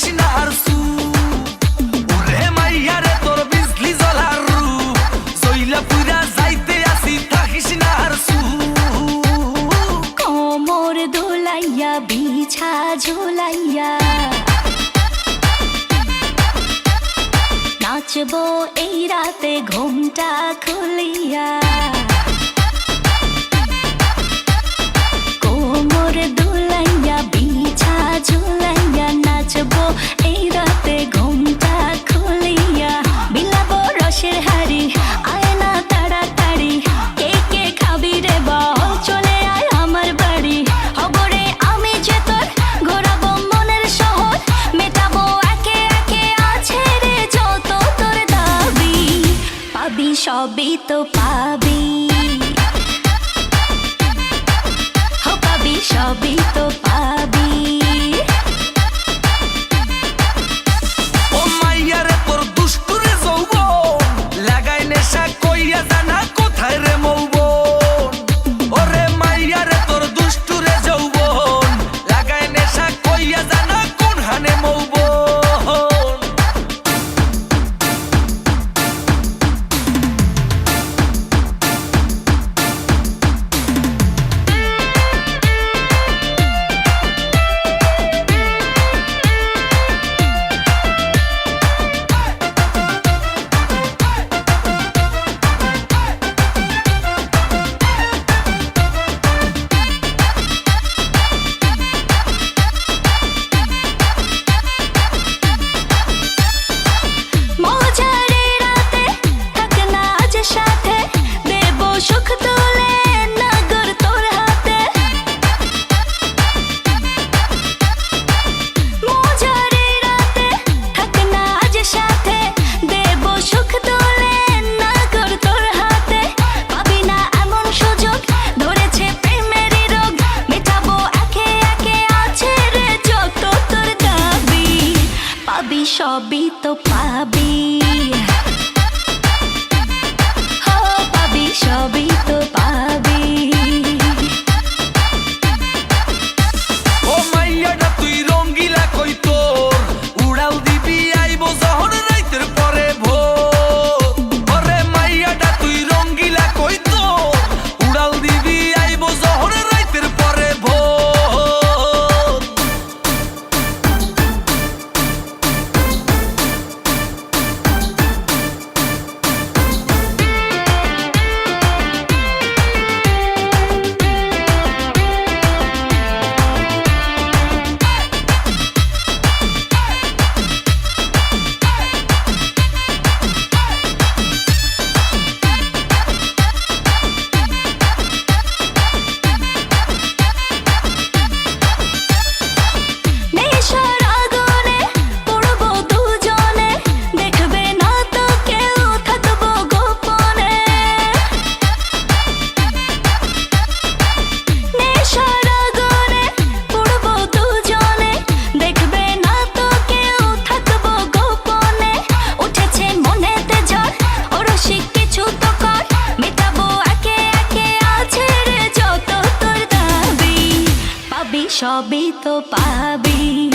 থাকিস না আর সু ওরে মাইয়া রে তোর বিজলি জ্বলার রূপ জইলা পুরা যাইতে আসি থাকিস না আর সু কোমর দোলাইয়া বিছা ঝোলাইয়া নাচবো এই রাতে ঘুমটা খুলিয়া কোমর দোলাইয়া বিছা ঝোলাইয়া নাচবো এই রাতে ঘুমটা খুলিয়া বিলাবো রসের হাড়ি আয় না তাড়াতাড়ি কে কে খাবি রে বল চলে আয় আমার বাড়ি হবরে আমি যে তোর ঘোরাবো মনের শহর মেটাবো একে একে আছে রে যত তোর দাবি পাবি সবই তো পাবি পাবি সবই তো পাবি ও মাইয়া রে তোর দুষ্টুরে যৌবন লাগাই নেশা কইয়া জানা কোথায় রে মৌবন ওরে মাইয়া রে তোর দুষ্টুরে যৌবন লাগাই নেশা কইয়া জানা কোন হানে মৌবন সবই তো পাবি পাবি সবই তো পাবি ও মাইয়াটা তুই রঙ্গিলা কই তোর উড়াল দিবি আইবো যখন রাইতের পরে ভোর ওরে মাইয়াটা তুই রঙ্গিলা কই তোর উড়াল দিবি আইবো যখন রাইতের পরে ভোর সবই তো পাবি